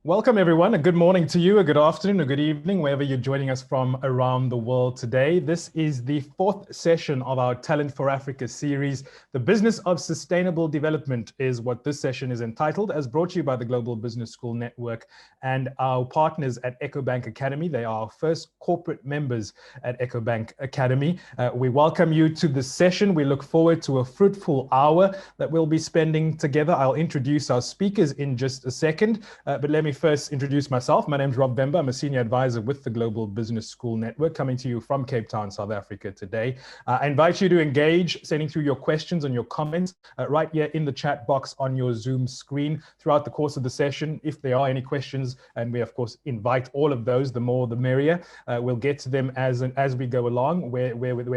Welcome everyone. A good morning to you, a good afternoon, a good evening, wherever you're joining us from around the world today. This is the fourth session of our Talent for Africa series. The Business of Sustainable Development is what this session is entitled, as brought to you by the Global Business School Network and our partners at EcoBank Academy. They are our first corporate members at EcoBank Academy. We welcome you to this session. We look forward to a fruitful hour that we'll be spending together. I'll introduce our speakers in just a second, but let me first introduce myself. My name is Rob Bemba. I'm a senior advisor with the Global Business School Network, coming to you from Cape Town, South Africa today. I invite you to engage, sending through your questions and your comments right here in the chat box on your Zoom screen throughout the course of the session. If there are any questions, and we of course invite all of those, the more the merrier. We'll get to them as we go along, where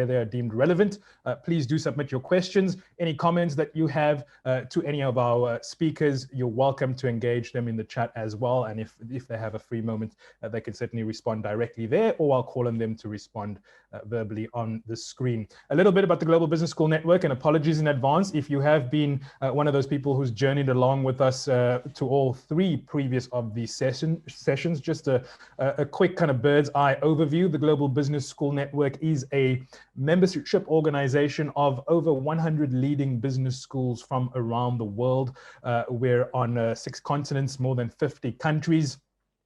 they are deemed relevant. Please do submit your questions. Any comments that you have to any of our speakers, you're welcome to engage them in the chat as well. And if they have a free moment, they can certainly respond directly there, or I'll call on them to respond verbally on the screen. A little bit about the Global Business School Network, and apologies in advance if you have been one of those people who's journeyed along with us to all three previous of these sessions. Just a quick kind of bird's eye overview. The Global Business School Network is a membership organization of over 100 leading business schools from around the world. We're on 6 continents, more than 50 countries.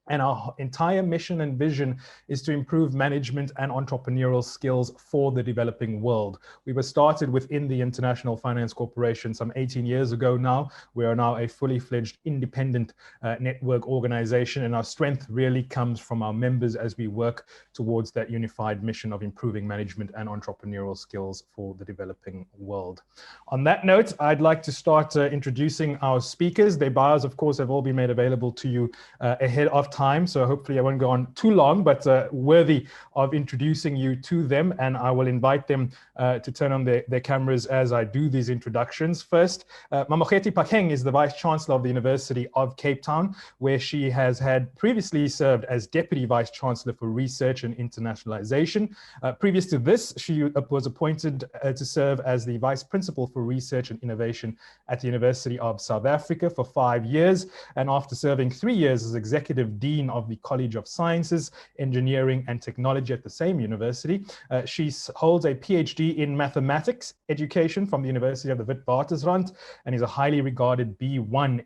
And our entire mission and vision is to improve management and entrepreneurial skills for the developing world. We were started within the International Finance Corporation some 18 years ago now. We are now a fully fledged independent network organization, and our strength really comes from our members as we work towards that unified mission of improving management and entrepreneurial skills for the developing world. On that note, I'd like to start introducing our speakers. Their bios, of course, have all been made available to you ahead of time, so hopefully I won't go on too long, but worthy of introducing you to them, and I will invite them to turn on their cameras as I do these introductions. First, Mamokgethi Phakeng is the Vice Chancellor of the University of Cape Town, where she has had previously served as Deputy Vice Chancellor for Research and Internationalization. Previous to this, she was appointed to serve as the Vice Principal for Research and Innovation at the University of South Africa for 5 years, and after serving 3 years as Executive Dean of the College of Sciences, Engineering and Technology at the same university. She holds a PhD in mathematics education from the University of the Witwatersrand and is a highly regarded B1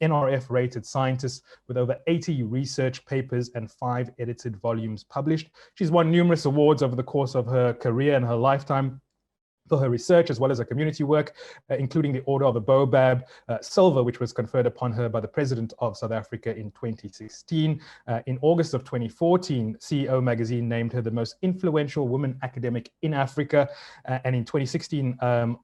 NRF rated scientist with over 80 research papers and 5 edited volumes published. She's won numerous awards over the course of her career and her lifetime for her research as well as her community work, including the Order of the Baobab Silver, which was conferred upon her by the President of South Africa in 2016. In August of 2014, CEO magazine named her the most influential woman academic in Africa. And in 2016,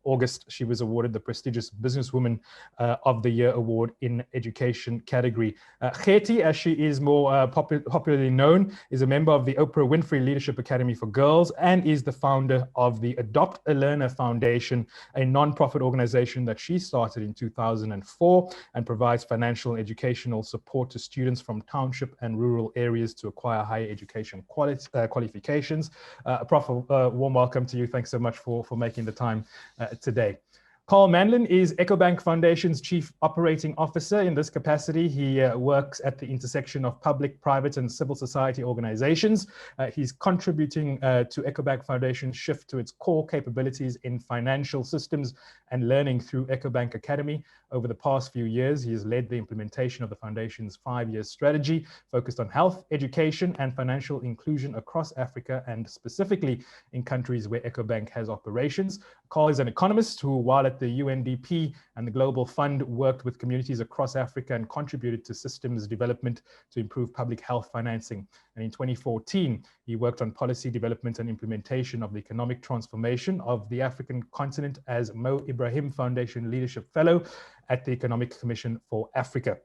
August, she was awarded the prestigious Businesswoman of the Year award in education category. Kgethi, as she is more popularly known, is a member of the Oprah Winfrey Leadership Academy for Girls and is the founder of the Adopt a Learner Foundation, a non-profit organization that she started in 2004 and provides financial and educational support to students from township and rural areas to acquire higher education qualifications. Prof, warm welcome to you. Thanks so much for making the time today. Carl Manlin is EcoBank Foundation's Chief Operating Officer. In this capacity, he works at the intersection of public, private, and civil society organizations. He's contributing to EcoBank Foundation's shift to its core capabilities in financial systems and learning through EcoBank Academy. Over the past few years, he has led the implementation of the Foundation's 5-year strategy focused on health, education, and financial inclusion across Africa, and specifically in countries where EcoBank has operations. Carl is an economist who, while at the UNDP and the Global Fund, worked with communities across Africa and contributed to systems development to improve public health financing. And in 2014, he worked on policy development and implementation of the economic transformation of the African continent as Mo Ibrahim Foundation Leadership Fellow at the Economic Commission for Africa.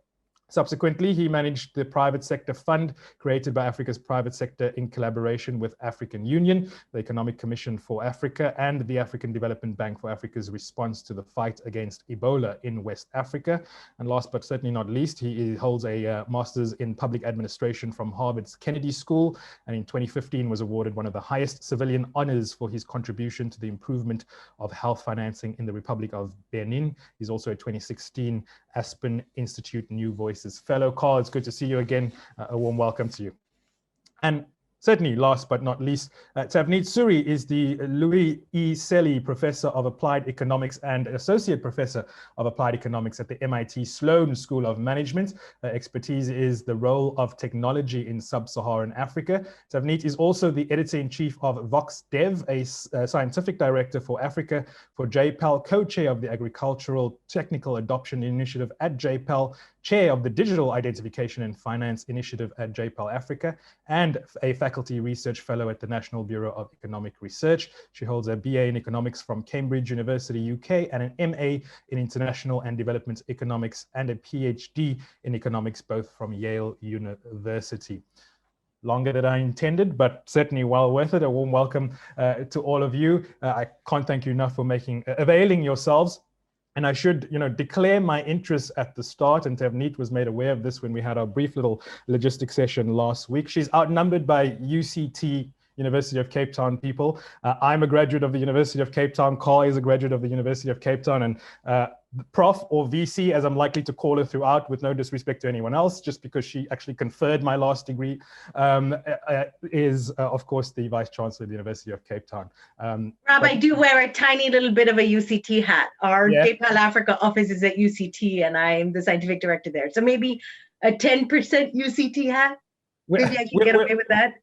Subsequently, he managed the private sector fund created by Africa's private sector in collaboration with African Union, the Economic Commission for Africa, and the African Development Bank for Africa's response to the fight against Ebola in West Africa. And last but certainly not least, he holds a master's in public administration from Harvard's Kennedy School, and in 2015 was awarded one of the highest civilian honors for his contribution to the improvement of health financing in the Republic of Benin. He's also a 2016 Aspen Institute New Voices Spaces fellow. Carl, it's good to see you again. A warm welcome to you. And certainly, last but not least, Tavneet Suri is the Louis E. Selly Professor of Applied Economics and Associate Professor of Applied Economics at the MIT Sloan School of Management. Expertise is the role of technology in sub-Saharan Africa. Tavneet is also the Editor-in-Chief of Voxdev, a scientific director for Africa for JPAL, co-chair of the Agricultural Technical Adoption Initiative at JPAL, chair of the Digital Identification and Finance Initiative at JPAL Africa, and a faculty research fellow at the National Bureau of Economic Research. She holds a BA in economics from Cambridge University, UK, and an MA in international and development economics, and a PhD in economics, both from Yale University. Longer than I intended, but certainly well worth it. A warm welcome to all of you. I can't thank you enough for availing yourselves. And I should, declare my interest at the start, and Tavneet was made aware of this when we had our brief little logistics session last week. She's outnumbered by UCT, University of Cape Town people. I'm a graduate of the University of Cape Town. Carl is a graduate of the University of Cape Town, and Prof, or VC, as I'm likely to call her throughout, with no disrespect to anyone else, just because she actually conferred my last degree, is, of course, the Vice Chancellor of the University of Cape Town. Rob, I do wear a tiny little bit of a UCT hat. Our JPAL Africa office is at UCT, and I'm the scientific director there. So maybe a 10% UCT hat? Maybe I can get away with that.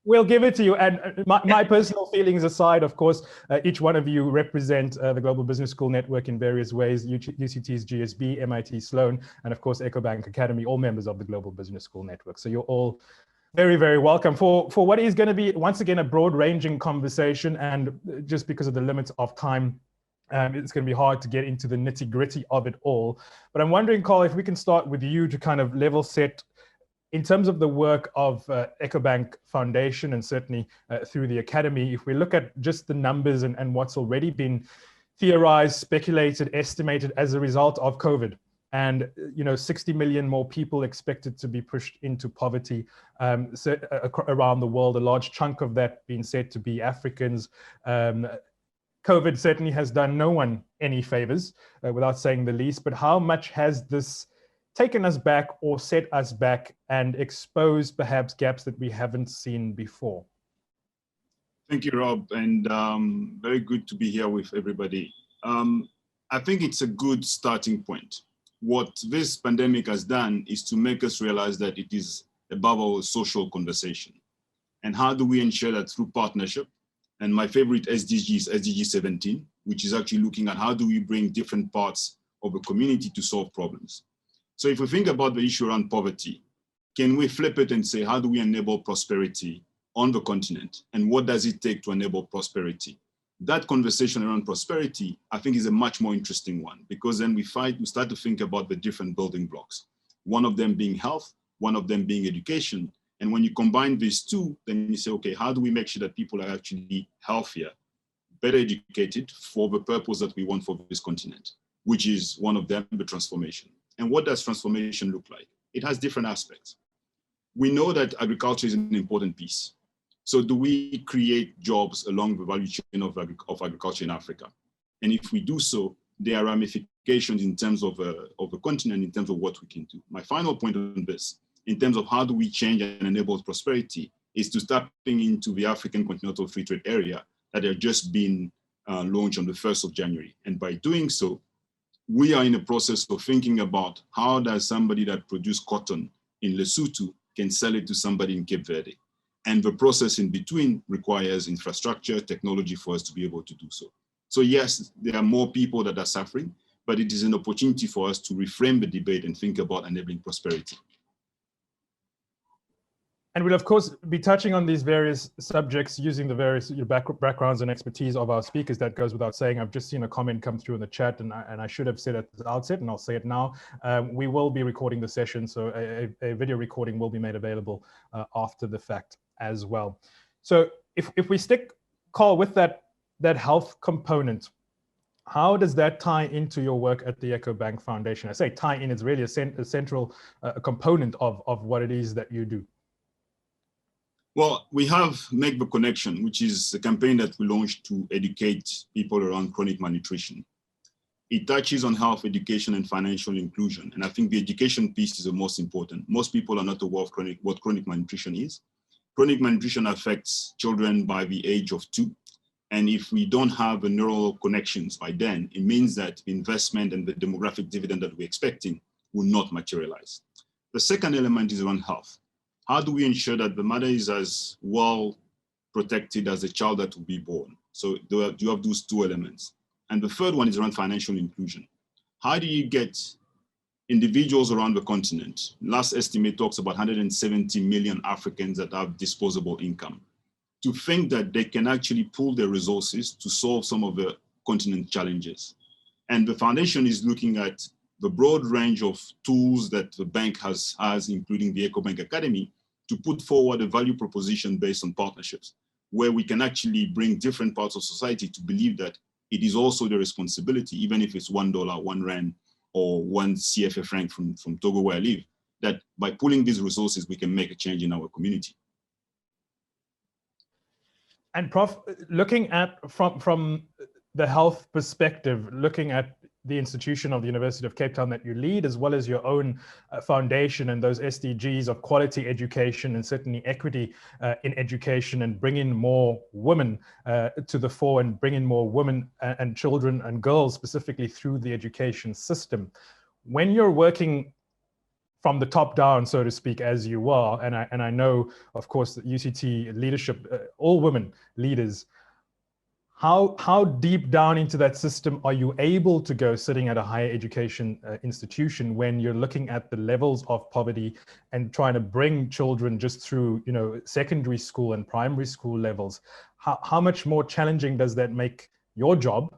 We'll give it to you. And my personal feelings aside, of course, each one of you represent the Global Business School Network in various ways, UCT's GSB, MIT Sloan, and of course, EcoBank Academy, all members of the Global Business School Network. So you're all very, very welcome for what is going to be, once again, a broad-ranging conversation. And just because of the limits of time, it's going to be hard to get into the nitty-gritty of it all. But I'm wondering, Carl, if we can start with you to kind of level set in terms of the work of EcoBank Foundation, and certainly through the Academy. If we look at just the numbers and what's already been theorized, speculated, estimated as a result of COVID, and 60 million more people expected to be pushed into poverty around the world, a large chunk of that being said to be Africans. COVID certainly has done no one any favors, without saying the least, but how much has this taken us back or set us back and exposed perhaps gaps that we haven't seen before? Thank you, Rob, and very good to be here with everybody. I think it's a good starting point. What this pandemic has done is to make us realize that it is above our social conversation. And how do we ensure that through partnership? And my favorite SDG is SDG 17, which is actually looking at how do we bring different parts of a community to solve problems. So if we think about the issue around poverty, can we flip it and say, how do we enable prosperity on the continent? And what does it take to enable prosperity? That conversation around prosperity, I think, is a much more interesting one, because then we start to think about the different building blocks. One of them being health, one of them being education. And when you combine these two, then you say, okay, how do we make sure that people are actually healthier, better educated for the purpose that we want for this continent, which is one of them, the transformation. And what does transformation look like? It has different aspects. We know that agriculture is an important piece. So do we create jobs along the value chain of agriculture in Africa? And if we do so, there are ramifications in terms of the continent, in terms of what we can do. My final point on this, in terms of how do we change and enable prosperity, is to tapping into the African Continental Free Trade Area that have just been launched on the 1st of January. And by doing so, we are in the process of thinking about how does somebody that produces cotton in Lesotho can sell it to somebody in Cape Verde. And the process in between requires infrastructure, technology for us to be able to do so. So yes, there are more people that are suffering, but it is an opportunity for us to reframe the debate and think about enabling prosperity. And we'll, of course, be touching on these various subjects using the various backgrounds and expertise of our speakers. That goes without saying. I've just seen a comment come through in the chat, and I should have said at the outset, and I'll say it now. We will be recording the session, so a video recording will be made available after the fact as well. So if we stick, Carl, with that health component, how does that tie into your work at the EcoBank Foundation? I say tie in, it's really a central component of what it is that you do. Well, we have Make the Connection, which is a campaign that we launched to educate people around chronic malnutrition. It touches on health, education, and financial inclusion. And I think the education piece is the most important. Most people are not aware of what chronic malnutrition is. Chronic malnutrition affects children by the age of 2. And if we don't have the neural connections by then, it means that the investment and the demographic dividend that we're expecting will not materialize. The second element is around health. How do we ensure that the mother is as well protected as the child that will be born? So you have those two elements. And the third one is around financial inclusion. How do you get individuals around the continent? Last estimate talks about 170 million Africans that have disposable income, to think that they can actually pool their resources to solve some of the continent challenges. And the foundation is looking at the broad range of tools that the bank has including the EcoBank Academy, to put forward a value proposition based on partnerships, where we can actually bring different parts of society to believe that it is also their responsibility, even if it's $1, 1 rand, or 1 CFA franc from Togo where I live, that by pooling these resources, we can make a change in our community. And Prof, looking at from the health perspective, looking at the institution of the University of Cape Town that you lead, as well as your own foundation and those SDGs of quality education and certainly equity in education, and bringing more women to the fore, and bringing more women and children and girls specifically through the education system. When you're working from the top down, so to speak, as you are, and I know, of course, the UCT leadership, all women leaders, how deep down into that system are you able to go sitting at a higher education institution when you're looking at the levels of poverty and trying to bring children just through, secondary school and primary school levels? How much more challenging does that make your job,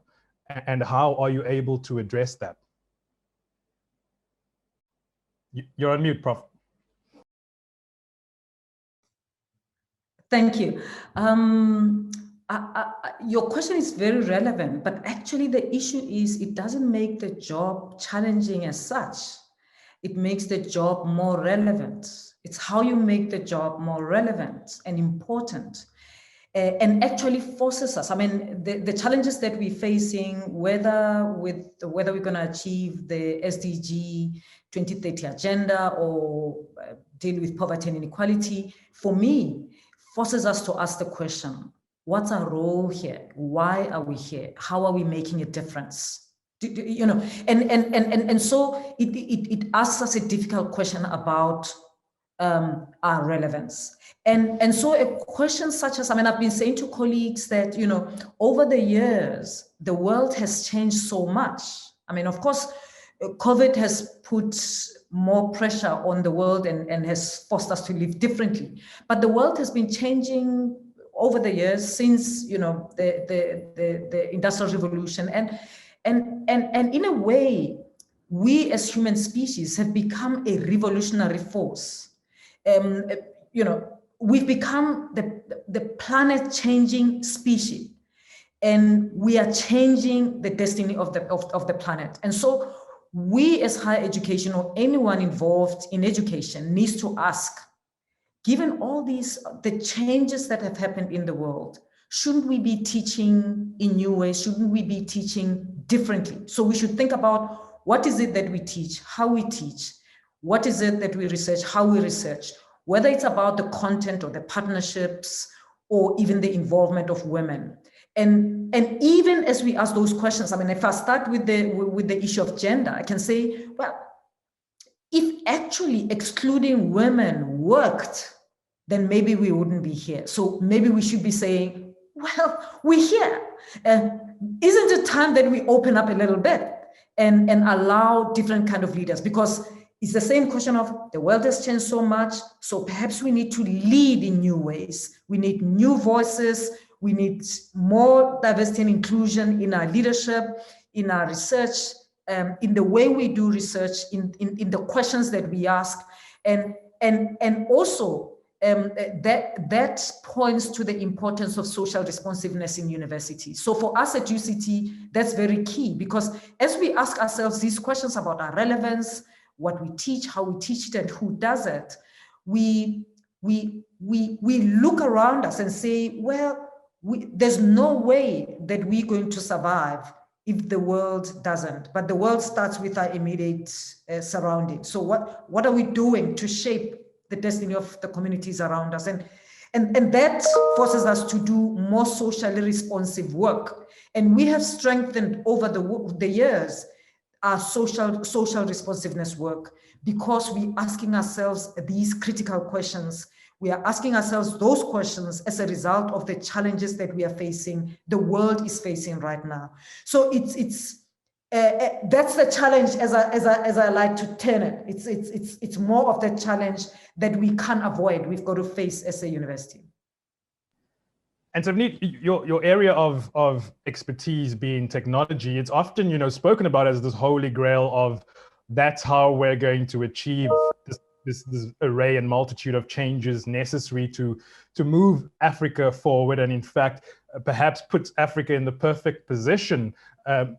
and how are you able to address that? You're on mute, Prof. Thank you. Your question is very relevant, but actually the issue is it doesn't make the job challenging as such. It makes the job more relevant. It's how you make the job more relevant and important, and actually forces us. I mean, the challenges that we're facing, whether we're going to achieve the SDG 2030 agenda or deal with poverty and inequality, for me, forces us to ask the question, what's our role here? Why are we here? How are we making a difference? And so it asks us a difficult question about our relevance. And so a question such as, I've been saying to colleagues that, over the years, the world has changed so much. Of course, COVID has put more pressure on the world and has forced us to live differently. But the world has been changing over the years since the Industrial Revolution, and in a way, we as human species have become a revolutionary force. We've become the planet-changing species, and we are changing the destiny of the planet. And so, we as higher education, or anyone involved in education, needs to ask, given all the changes that have happened in the world, shouldn't we be teaching in new ways? Shouldn't we be teaching differently? So we should think about, what is it that we teach, how we teach, what is it that we research, how we research, whether it's about the content or the partnerships or even the involvement of women. And even as we ask those questions, if I start with the issue of gender, I can say, well, if actually excluding women worked, then maybe we wouldn't be here. So maybe we should be saying, well, we're here. Isn't it time that we open up a little bit and allow different kind of leaders? Because it's the same question of, the world has changed so much, so perhaps we need to lead in new ways. We need new voices. We need more diversity and inclusion in our leadership, in our research, in the way we do research, in the questions that we ask, and also that points to the importance of social responsiveness in universities. So for us at UCT, that's very key, because as we ask ourselves these questions about our relevance, what we teach, how we teach it, and who does it, we look around us and say, well, there's no way that we're going to survive if the world doesn't. But the world starts with our immediate surroundings. So what are we doing to shape the destiny of the communities around us? And that forces us to do more socially responsive work. And we have strengthened over the years our social responsiveness work, because we're asking ourselves these critical questions. We are asking ourselves those questions as a result of the challenges that we are facing, the world is facing right now. So that's the challenge as I like to turn it. It's more of the challenge that we can't avoid. We've got to face as a university. And Tavneet, your area of expertise being technology, it's often spoken about as this holy grail of that's how we're going to achieve this array and multitude of changes necessary to move Africa forward, and in fact perhaps puts Africa in the perfect position,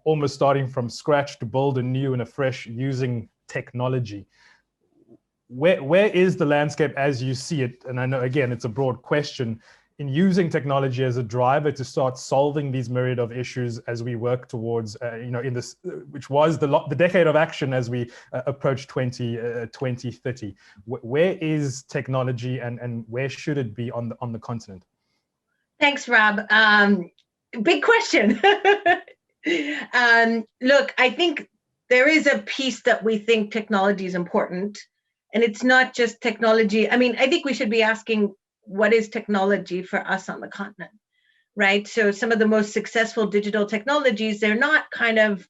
almost starting from scratch to build anew and afresh using technology. Where is the landscape as you see it? And I know, again, it's a broad question, in using technology as a driver to start solving these myriad of issues as we work towards, in this, which was the decade of action as we approach 2030. Where is technology and where should it be on the continent? Thanks, Rob. Big question. Look, I think there is a piece that we think technology is important, and it's not just technology. I mean, I think we should be asking, what is technology for us on the continent, right? So some of the most successful digital technologies, they're not kind of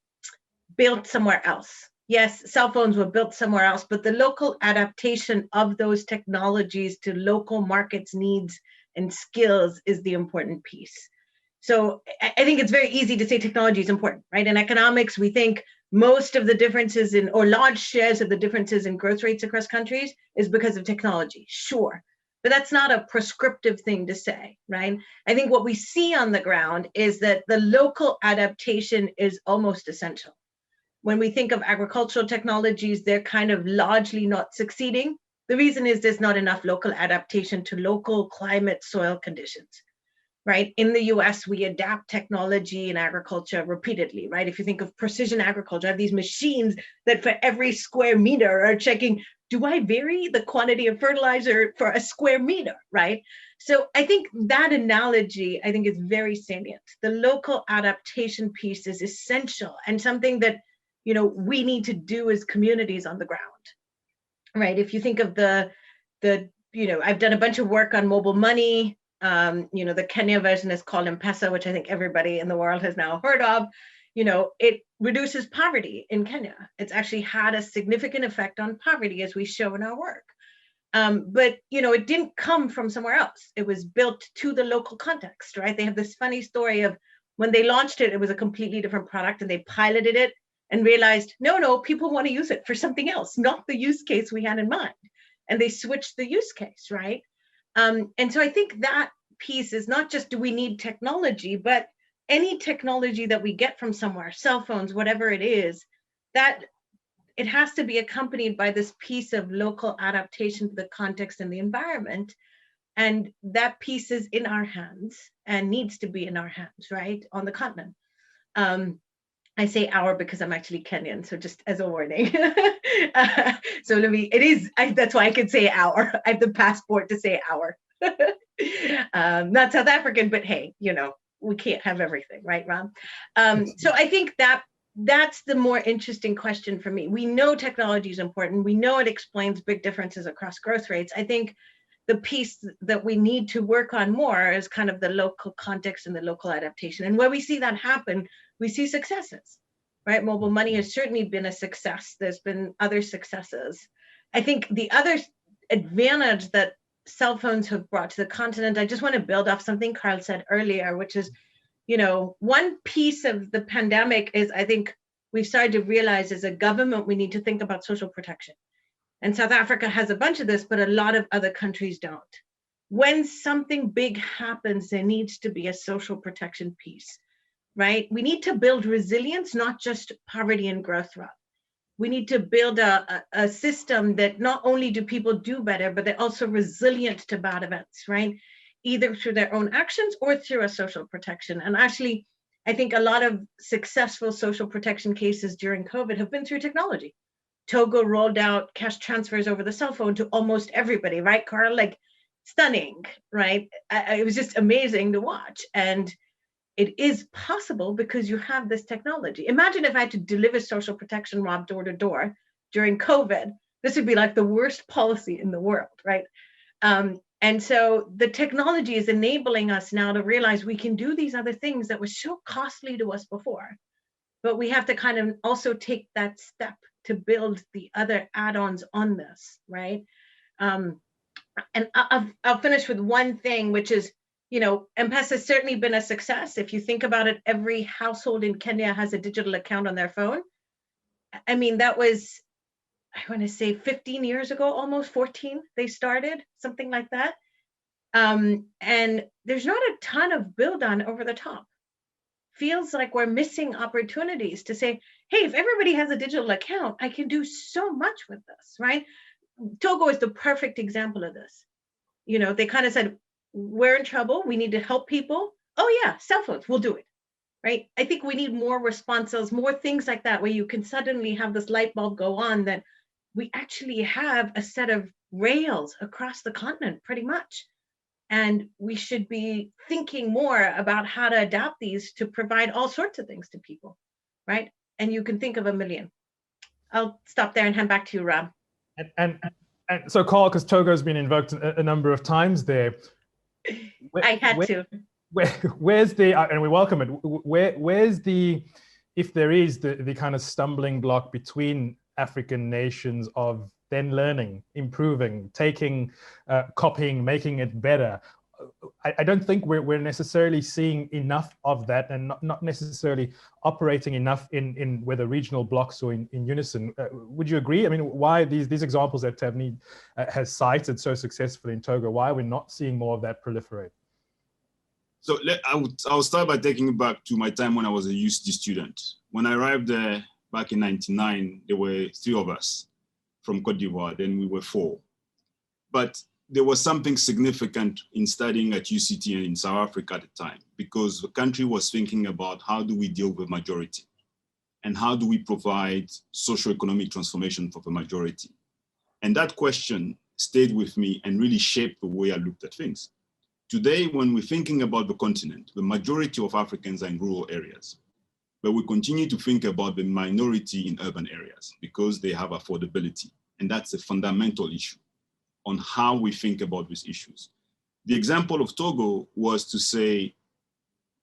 built somewhere else. Yes, cell phones were built somewhere else, but the local adaptation of those technologies to local markets' needs and skills is the important piece. So I think it's very easy to say technology is important, right? In economics, we think most of the differences or large shares of the differences in growth rates across countries is because of technology, sure. But that's not a prescriptive thing to say, right? I think what we see on the ground is that the local adaptation is almost essential. When we think of agricultural technologies, they're kind of largely not succeeding. The reason is there's not enough local adaptation to local climate, soil conditions, right? In the US, we adapt technology in agriculture repeatedly, right? If you think of precision agriculture, I have these machines that for every square meter are checking, do I vary the quantity of fertilizer for a square meter, right? So I think that analogy, I think, is very salient. The local adaptation piece is essential and something that, we need to do as communities on the ground, right? If you think of I've done a bunch of work on mobile money. The Kenya version is called M-Pesa, which I think everybody in the world has now heard of. It reduces poverty in Kenya. It's actually had a significant effect on poverty, as we show in our work. But it didn't come from somewhere else. It was built to the local context, right? They have this funny story of when they launched it, it was a completely different product, and they piloted it and realized, no, people want to use it for something else, not the use case we had in mind. And they switched the use case, right? And so I think that piece is not just, do we need technology, but any technology that we get from somewhere, cell phones, whatever it is, that it has to be accompanied by this piece of local adaptation to the context and the environment. And that piece is in our hands and needs to be in our hands, right, on the continent. I say our because I'm actually Kenyan, so just as a warning. So that's why I could say our. I have the passport to say our. Not South African, but hey, we can't have everything, right, Rob? So I think that's the more interesting question for me. We know technology is important. We know it explains big differences across growth rates. I think the piece that we need to work on more is kind of the local context and the local adaptation. And where we see that happen, we see successes, right? Mobile money has certainly been a success. There's been other successes. I think the other advantage that cell phones have brought to the continent, I just want to build off something Carl said earlier, which is, one piece of the pandemic is, I think we've started to realize as a government, we need to think about social protection. And South Africa has a bunch of this, but a lot of other countries don't. When something big happens, there needs to be a social protection piece, right? We need to build resilience, not just poverty and growth rate. We need to build a system that not only do people do better, but they're also resilient to bad events, right? Either through their own actions or through a social protection. And actually, I think a lot of successful social protection cases during COVID have been through technology. Togo rolled out cash transfers over the cell phone to almost everybody, right, Carl? Like, stunning, right? It was just amazing to watch. And it is possible because you have this technology. Imagine if I had to deliver social protection, Rob, door to door during COVID. This would be like the worst policy in the world, right? And so the technology is enabling us now to realize we can do these other things that were so costly to us before. But we have to kind of also take that step to build the other add-ons on this, right? And I'll finish with one thing, which is, you know, M-Pesa has certainly been a success. If you think about it, every household in Kenya has a digital account on their phone. I mean, that was, I want to say 15 years ago, almost 14, they started, something like that. And there's not a ton of build on over the top. Feels like we're missing opportunities to say, hey, if everybody has a digital account, I can do so much with this, right? Togo is the perfect example of this. You know, they kind of said, we're in trouble, we need to help people. Oh yeah, cell phones, we'll do it, right? I think we need more responses, more things like that, where you can suddenly have this light bulb go on that we actually have a set of rails across the continent, pretty much. And we should be thinking more about how to adapt these to provide all sorts of things to people, right? And you can think of a million. I'll stop there and hand back to you, Rob. And so, Carl, because Togo has been invoked a number of times there. I had to. Where's the, and we welcome it, where's the, if there is the kind of stumbling block between African nations of then learning, improving, taking, copying, making it better? I don't think we're necessarily seeing enough of that, and not necessarily operating enough in whether regional blocks or in unison. Would you agree? I mean, why these examples that Tavneed has cited so successfully in Togo, why are we not seeing more of that proliferate? So I'll start by taking it back to my time when I was a UCD student. When I arrived there back in '99, there were 3 of us from Cote d'Ivoire, then we were 4. But there was something significant in studying at UCT and in South Africa at the time, because the country was thinking about how do we deal with majority and how do we provide socio-economic transformation for the majority. And that question stayed with me and really shaped the way I looked at things. Today, when we're thinking about the continent, the majority of Africans are in rural areas, but we continue to think about the minority in urban areas because they have affordability. And that's a fundamental issue on how we think about these issues. The example of Togo was to say,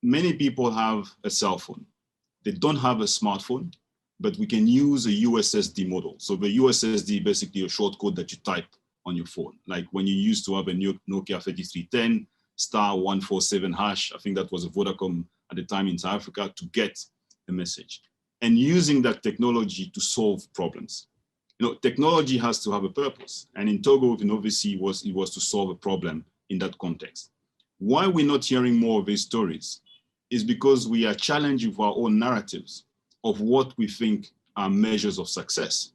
many people have a cell phone. They don't have a smartphone, but we can use a USSD model. So the USSD, basically a short code that you type on your phone. Like when you used to have a Nokia 3310 *147#, I think that was a Vodacom at the time in South Africa, to get a message. And using that technology to solve problems. You know, technology has to have a purpose. And in Togo, obviously, it was to solve a problem in that context. Why we're not hearing more of these stories is because we are challenged with our own narratives of what we think are measures of success.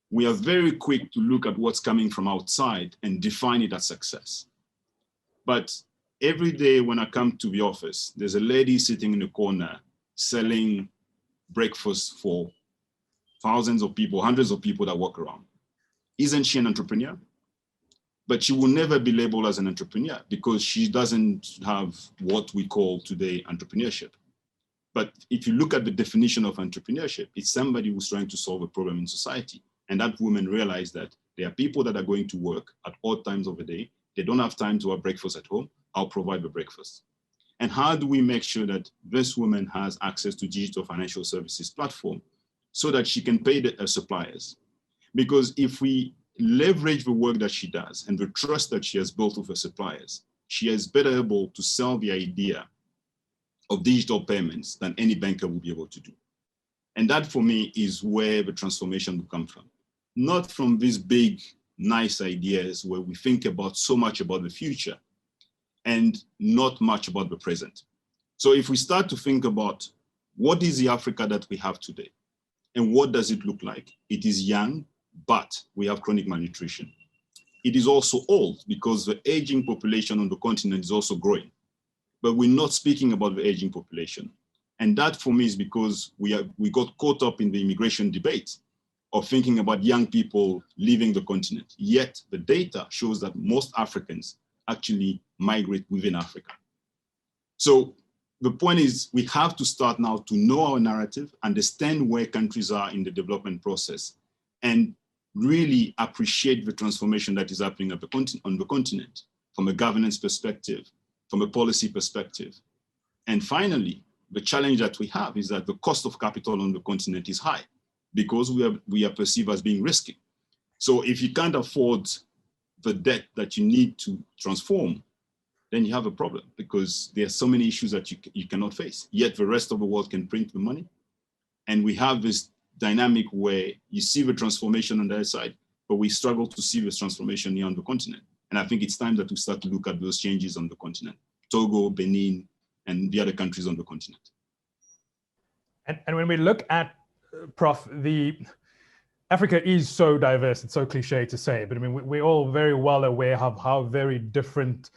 We are very quick to look at what's coming from outside and define it as success. But every day when I come to the office, there's a lady sitting in the corner selling breakfast for thousands of people, hundreds of people that walk around. Isn't she an entrepreneur? But she will never be labeled as an entrepreneur because she doesn't have what we call today entrepreneurship. But if you look at the definition of entrepreneurship, it's somebody who's trying to solve a problem in society. And that woman realized that there are people that are going to work at all times of the day. They don't have time to have breakfast at home. I'll provide the breakfast. And how do we make sure that this woman has access to digital financial services platform so that she can pay her suppliers? Because if we leverage the work that she does and the trust that she has built with her suppliers, she is better able to sell the idea of digital payments than any banker will be able to do. And that for me is where the transformation will come from. Not from these big, nice ideas where we think about so much about the future and not much about the present. So if we start to think about what is the Africa that we have today and what does it look like? It is young, but we have chronic malnutrition. It is also old because the aging population on the continent is also growing. But we're not speaking about the aging population. And that for me is because we got caught up in the immigration debate of thinking about young people leaving the continent. Yet the data shows that most Africans actually migrate within Africa. So the point is, we have to start now to know our narrative, understand where countries are in the development process, and really appreciate the transformation that is happening on the continent from a governance perspective, from a policy perspective. And finally, the challenge that we have is that the cost of capital on the continent is high because we are perceived as being risky. So if you can't afford the debt that you need to transform, then you have a problem because there are so many issues that you cannot face. Yet the rest of the world can print the money. And we have this dynamic where you see the transformation on their side, but we struggle to see this transformation here on the continent. And I think it's time that we start to look at those changes on the continent. Togo, Benin, and the other countries on the continent. And when we look at, Prof, Africa is so diverse, it's so cliche to say, but I mean, we're all very well aware of how very different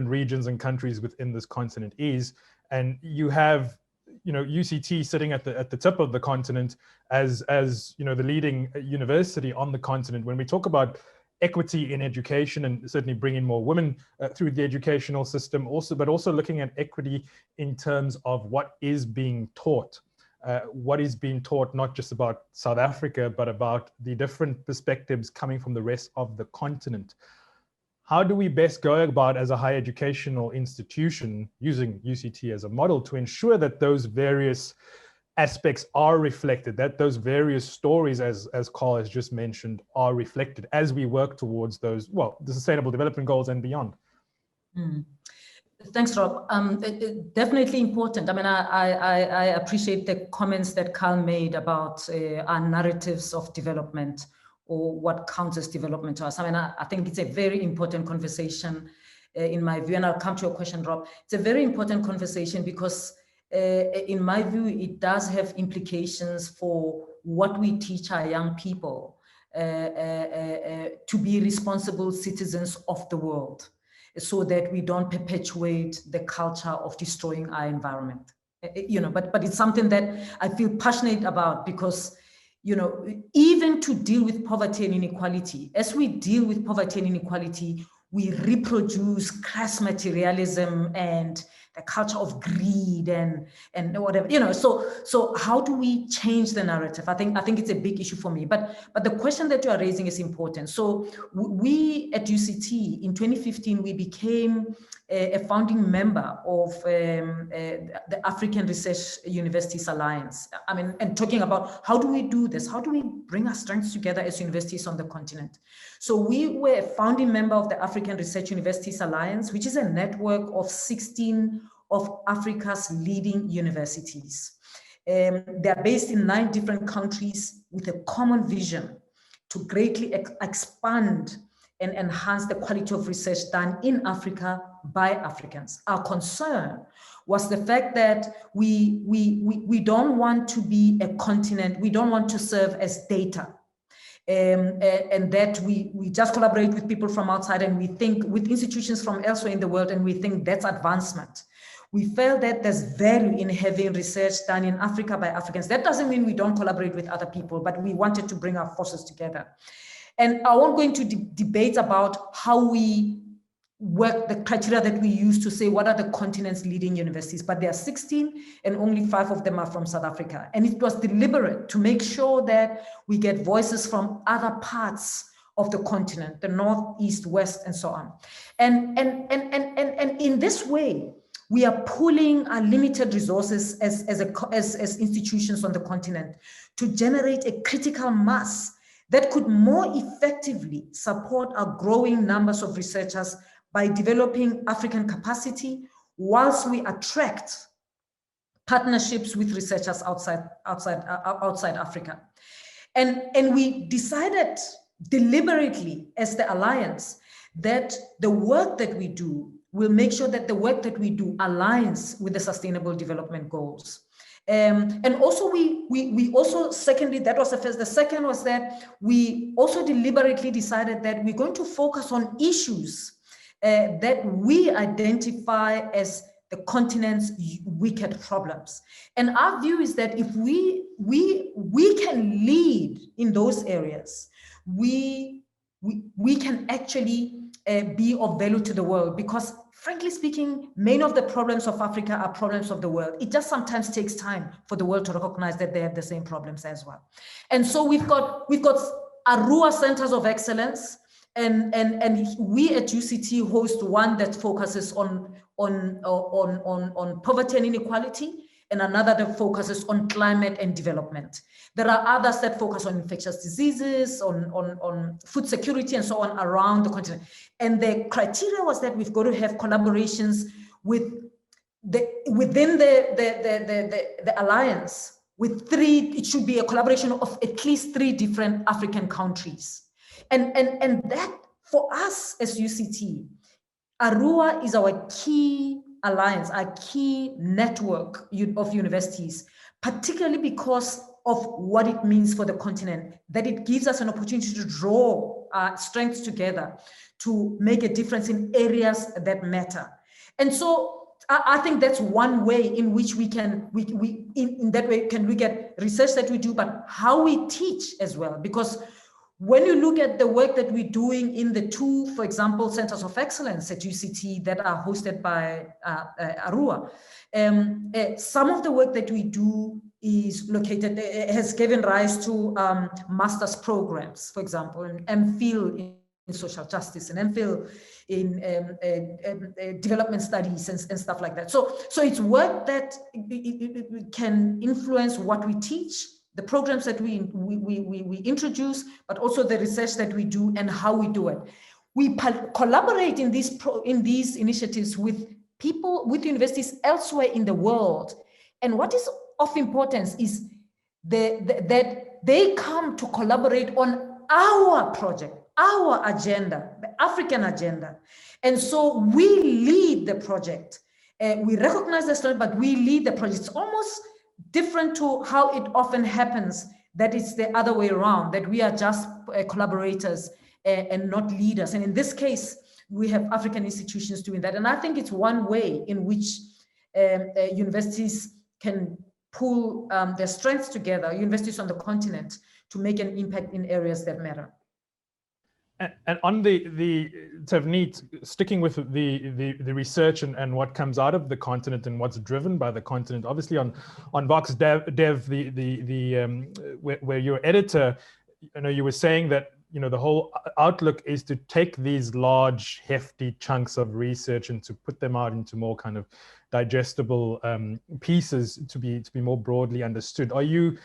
regions and countries within this continent is. And you have, UCT sitting at the tip of the continent as the leading university on the continent. When we talk about equity in education and certainly bringing more women through the educational system, but also looking at equity in terms of what is being taught. What is being taught, not just about South Africa, but about the different perspectives coming from the rest of the continent. How do we best go about as a higher educational institution using UCT as a model to ensure that those various aspects are reflected, that those various stories, as Carl has just mentioned, are reflected as we work towards those, the Sustainable Development Goals and beyond? Thanks, Rob. Definitely important. I mean, I appreciate the comments that Carl made about our narratives of development or what counts as development to us. I mean, I think it's a very important conversation in my view, and I'll come to your question, Rob. It's a very important conversation because in my view, it does have implications for what we teach our young people to be responsible citizens of the world, so that we don't perpetuate the culture of destroying our environment. But it's something that I feel passionate about because, even to deal with poverty and inequality, as we deal with poverty and inequality, we reproduce crass materialism and the culture of greed and whatever, so how do we change the narrative? I think it's a big issue for me, but the question that you are raising is important. So we at UCT in 2015, we became a founding member of the African Research Universities Alliance. I mean, and talking about how do we do this? How do we bring our strengths together as universities on the continent? So we were a founding member of the African Research Universities Alliance, which is a network of 16 of Africa's leading universities. They're based in 9 different countries with a common vision to greatly expand and enhance the quality of research done in Africa by Africans. Our concern was the fact that we don't want to be a continent, we don't want to serve as data. And that we just collaborate with people from outside and we think with institutions from elsewhere in the world and we think that's advancement. We felt that there's value in having research done in Africa by Africans. That doesn't mean we don't collaborate with other people, but we wanted to bring our forces together. And I won't go into debate about how we work, the criteria that we use to say what are the continent's leading universities, but there are 16 and only 5 of them are from South Africa. And it was deliberate to make sure that we get voices from other parts of the continent, the North, East, West, and so on. And in this way, we are pooling our limited resources as institutions on the continent to generate a critical mass that could more effectively support our growing numbers of researchers by developing African capacity, whilst we attract partnerships with researchers outside Africa. And we decided deliberately as the Alliance that the work that we do will make sure that the work that we do aligns with the Sustainable Development Goals. And also we also, secondly, that was the first. The second was that we also deliberately decided that we're going to focus on issues that we identify as the continent's wicked problems. And our view is that if we can lead in those areas, we can actually be of value to the world, because frankly speaking, many of the problems of Africa are problems of the world. It just sometimes takes time for the world to recognize that they have the same problems as well. And so we've got Arua centers of excellence, and we at UCT host one that focuses on poverty and inequality, and another that focuses on climate and development. There are others that focus on infectious diseases, on food security, and so on around the continent. And the criteria was that we've got to have collaborations within the alliance with it should be a collaboration of at least 3 different African countries. And that, for us as UCT, Arua is our key alliance, our key network of universities, particularly because of what it means for the continent, that it gives us an opportunity to draw our strengths together to make a difference in areas that matter. And so I think that's one way in which we can, in that way, can look at research that we do, but how we teach as well. Because when you look at the work that we're doing in the 2, for example, centers of excellence at UCT that are hosted by Arua, some of the work that we do is located, has given rise to master's programs, for example, in MPhil in social justice and MPhil in development studies and stuff like that. So it's work that it can influence what we teach, the programs that we introduce, but also the research that we do and how we do it. We collaborate in these initiatives with people, with universities elsewhere in the world. And what is of importance is that they come to collaborate on our project, our agenda, the African agenda. And so we lead the project. We recognize the story, but we lead the project. It's almost different to how it often happens, that it's the other way around, that we are just collaborators and not leaders. And in this case, we have African institutions doing that. And I think it's one way in which universities can pull their strengths together, universities on the continent, to make an impact in areas that matter. And on the Tavneet, sticking with the research and what comes out of the continent and what's driven by the continent, obviously on Voxdev, where you're editor, you were saying that the whole outlook is to take these large, hefty chunks of research and to put them out into more kind of digestible pieces to be more broadly understood. Are you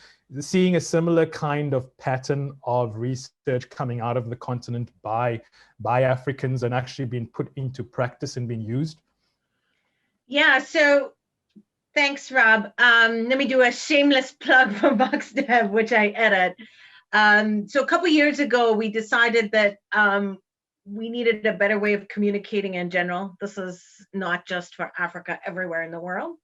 seeing a similar kind of pattern of research coming out of the continent by Africans and actually being put into practice and being used? Yeah, so thanks, Rob. Let me do a shameless plug for Voxdev, which I edit. So a couple of years ago, we decided that we needed a better way of communicating in general. This is not just for Africa, everywhere in the world.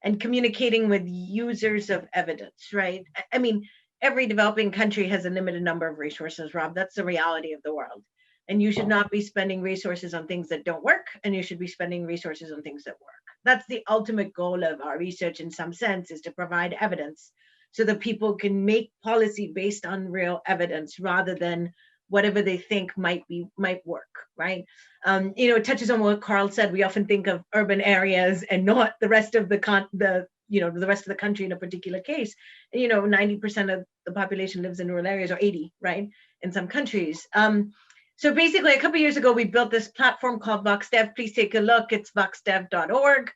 And communicating with users of evidence, right? I mean, every developing country has a limited number of resources, Rob. That's the reality of the world. And you should not be spending resources on things that don't work, and you should be spending resources on things that work. That's the ultimate goal of our research in some sense, is to provide evidence so that people can make policy based on real evidence rather than whatever they think might work, right? It touches on what Carl said. We often think of urban areas and not the rest of the rest of the country in a particular case. 90% of the population lives in rural areas, or 80, right? In some countries. So basically, a couple of years ago, we built this platform called Voxdev. Please take a look. It's voxdev.org.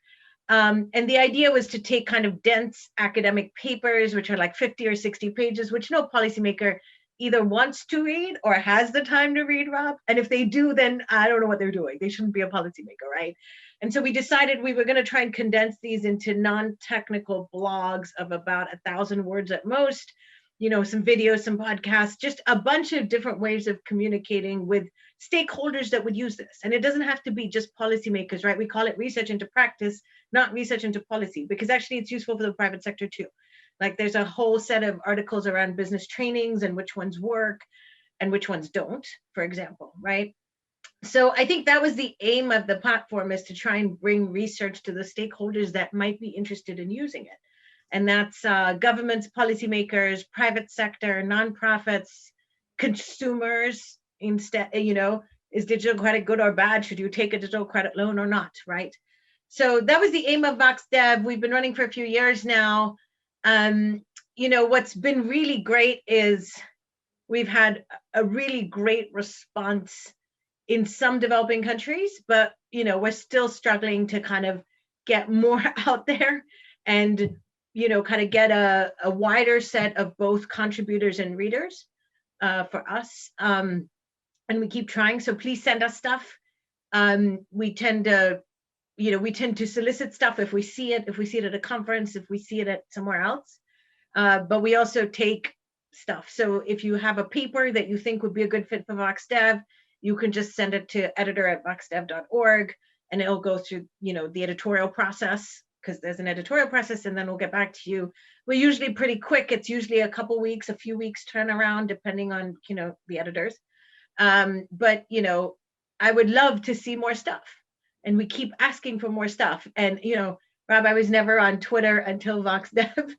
And the idea was to take kind of dense academic papers, which are like 50 or 60 pages, which no policymaker either wants to read or has the time to read, Rob. And if they do, then I don't know what they're doing. They shouldn't be a policymaker, right? And so we decided we were going to try and condense these into non-technical blogs of about 1,000 words at most, some videos, some podcasts, just a bunch of different ways of communicating with stakeholders that would use this. And it doesn't have to be just policymakers, right? We call it research into practice, not research into policy, because actually it's useful for the private sector too. Like there's a whole set of articles around business trainings and which ones work and which ones don't, for example, right? So I think that was the aim of the platform, is to try and bring research to the stakeholders that might be interested in using it. And that's governments, policymakers, private sector, nonprofits, consumers. Instead, is digital credit good or bad? Should you take a digital credit loan or not, right? So that was the aim of Voxdev. We've been running for a few years now. What's been really great is we've had a really great response in some developing countries, but we're still struggling to kind of get more out there and kind of get a wider set of both contributors and readers for us. And we keep trying, so please send us stuff. We tend to solicit stuff if we see it at a conference, if we see it at somewhere else. But we also take stuff. So if you have a paper that you think would be a good fit for Voxdev, you can just send it to editor@voxdev.org, and it'll go through, the editorial process, because there's an editorial process, and then we'll get back to you. We're usually pretty quick. It's usually a couple weeks, a few weeks turnaround, depending on, the editors. But, I would love to see more stuff, and we keep asking for more stuff. And, Rob, I was never on Twitter until Voxdev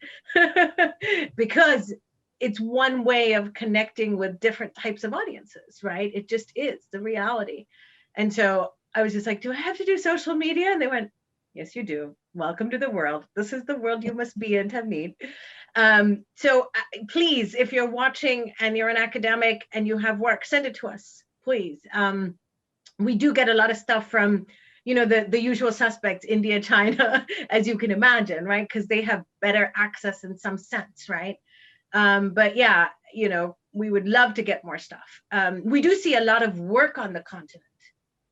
because it's one way of connecting with different types of audiences, right? It just is the reality. And so I was just like, do I have to do social media? And they went, yes, you do. Welcome to the world. This is the world you must be in to meet. So please, if you're watching and you're an academic and you have work, send it to us, please. We do get a lot of stuff from, the usual suspects, India, China, as you can imagine, right? Because they have better access in some sense, right? But yeah, we would love to get more stuff. We do see a lot of work on the continent,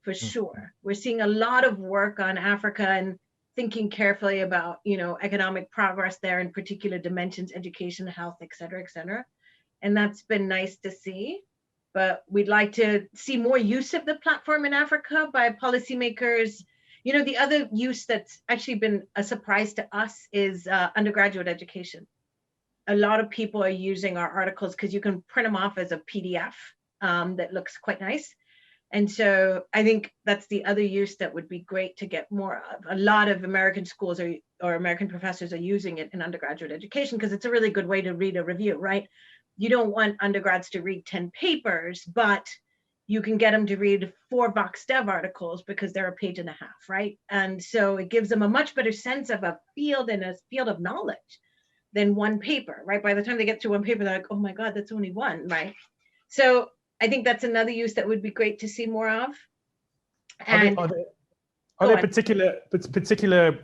for sure. We're seeing a lot of work on Africa and thinking carefully about, economic progress there in particular dimensions, education, health, et cetera, et cetera. And that's been nice to see. But we'd like to see more use of the platform in Africa by policymakers. The other use that's actually been a surprise to us is undergraduate education. A lot of people are using our articles because you can print them off as a PDF that looks quite nice. And so I think that's the other use that would be great to get more of. A lot of American schools or American professors are using it in undergraduate education because it's a really good way to read a review, right? You don't want undergrads to read 10 papers, but you can get them to read 4 Voxdev articles because they're a page and a half, right? And so it gives them a much better sense of a field and a field of knowledge than one paper, right? By the time they get through one paper, they're like, oh my God, that's only one, right? So I think that's another use that would be great to see more of. And are there particular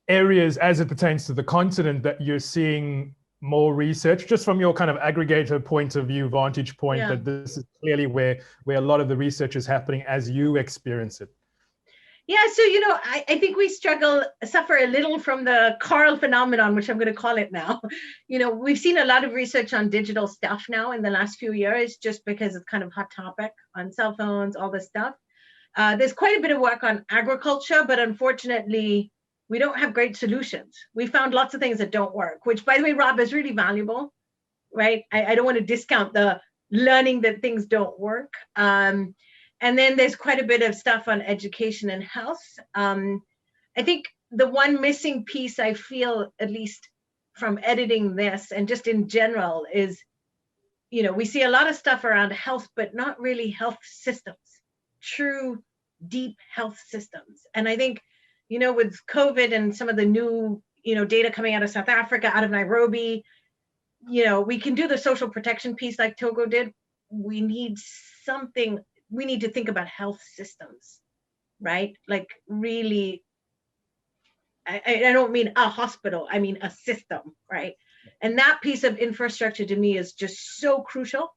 areas as it pertains to the continent that you're seeing more research, just from your kind of aggregator point of view, vantage point, that this is clearly where a lot of the research is happening as you experience it? Yeah, so, I think we suffer a little from the Carl phenomenon, which I'm going to call it now. We've seen a lot of research on digital stuff now in the last few years, just because it's kind of hot topic on cell phones, all this stuff. There's quite a bit of work on agriculture, but unfortunately, we don't have great solutions. We found lots of things that don't work, which, by the way, Rob, is really valuable, right? I don't want to discount the learning that things don't work. And then there's quite a bit of stuff on education and health. I think the one missing piece I feel, at least from editing this and just in general, is, we see a lot of stuff around health, but not really health systems, true, deep health systems. And I think, with COVID and some of the new, data coming out of South Africa, out of Nairobi, we can do the social protection piece like Togo did. We need something. We need to think about health systems, right? Like really, I don't mean a hospital, I mean a system, right? And that piece of infrastructure to me is just so crucial,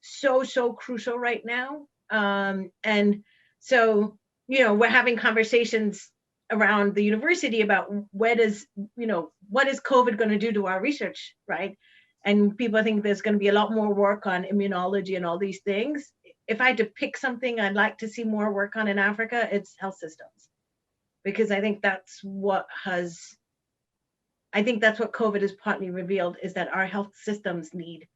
so crucial right now. And so, we're having conversations around the university about what is COVID going to do to our research, right? And people think there's going to be a lot more work on immunology and all these things. If I had to pick something I'd like to see more work on in Africa, it's health systems, because I think that's what COVID has partly revealed, is that our health systems need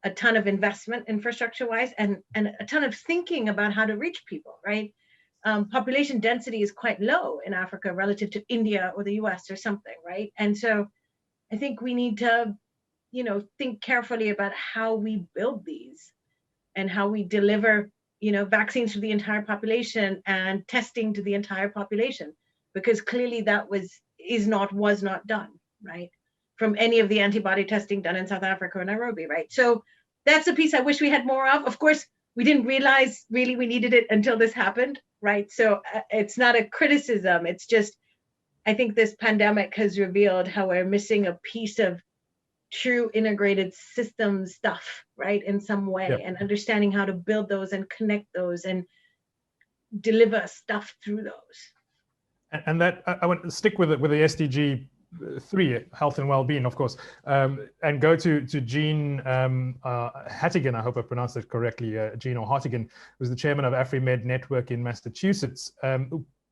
a ton of investment infrastructure-wise and a ton of thinking about how to reach people, right? Population density is quite low in Africa relative to India or the US or something, right? And so I think we need to, think carefully about how we build these and how we deliver, vaccines to the entire population and testing to the entire population, because clearly that was not done, right? From any of the antibody testing done in South Africa or Nairobi, right? So that's a piece I wish we had more of. Of course, we didn't realize really we needed it until this happened, right? So it's not a criticism. It's just, I think this pandemic has revealed how we're missing a piece of true integrated system stuff, right? In some way, Yep. and understanding how to build those and connect those and deliver stuff through those. And that I want to stick with the SDG 3, health and well-being, of course, and go to Jean Hattigan. I hope I pronounced it correctly. Jean or Hattigan, who's the chairman of AfriMed Network in Massachusetts.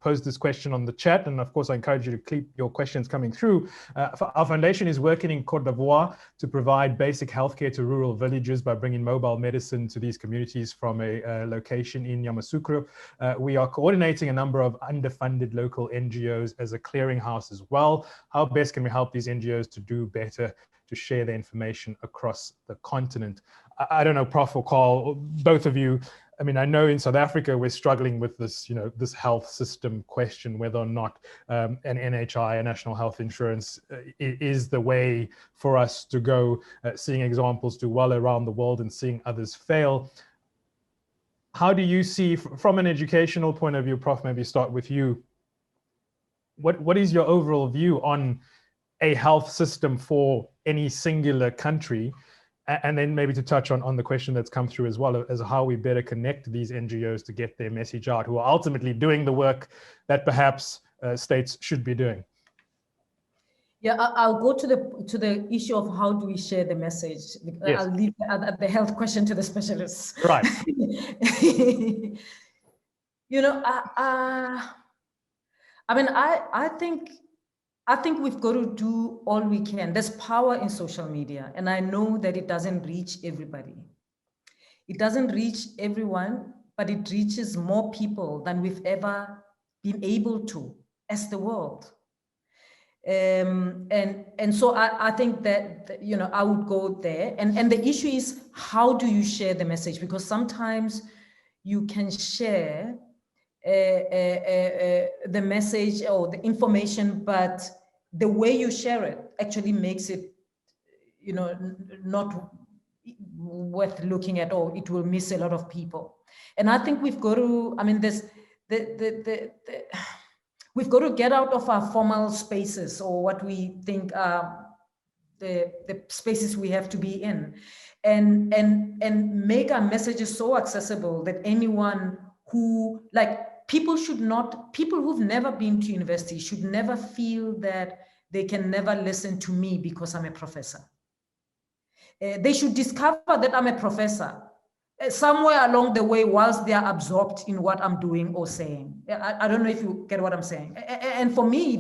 Posed this question on the chat, and of course I encourage you to keep your questions coming through. Our foundation is working in Côte d'Ivoire to provide basic healthcare to rural villages by bringing mobile medicine to these communities from a location in Yamoussoukro. We are coordinating a number of underfunded local NGOs as a clearinghouse as well. How best can we help these NGOs to do better, to share their information across the continent? I don't know, Prof or Carl, both of you. I mean, I know in South Africa, we're struggling with this, this health system question, whether or not an NHI, a national health insurance, is the way for us to go, seeing examples do well around the world and seeing others fail. How do you see, from an educational point of view, Prof, maybe start with you, what is your overall view on a health system for any singular country? And then maybe to touch on the question that's come through as well, as how we better connect these NGOs to get their message out, who are ultimately doing the work that perhaps states should be doing. Yeah, I'll go to the issue of how do we share the message. Yes. I'll leave the health question to the specialists. Right. I think we've got to do all we can. There's power in social media, and I know that it doesn't reach everybody. It doesn't reach everyone, but it reaches more people than we've ever been able to as the world. And so I think that, I would go there. And the issue is, how do you share the message? Because sometimes you can share the message or the information, but the way you share it actually makes it, not worth looking at all. It will miss a lot of people. And I think we've got to, we've got to get out of our formal spaces, or what we think are the spaces we have to be in, and make our messages so accessible that anyone who, people who've never been to university should never feel that they can never listen to me because I'm a professor. They should discover that I'm a professor somewhere along the way whilst they are absorbed in what I'm doing or saying. I don't know if you get what I'm saying. And for me,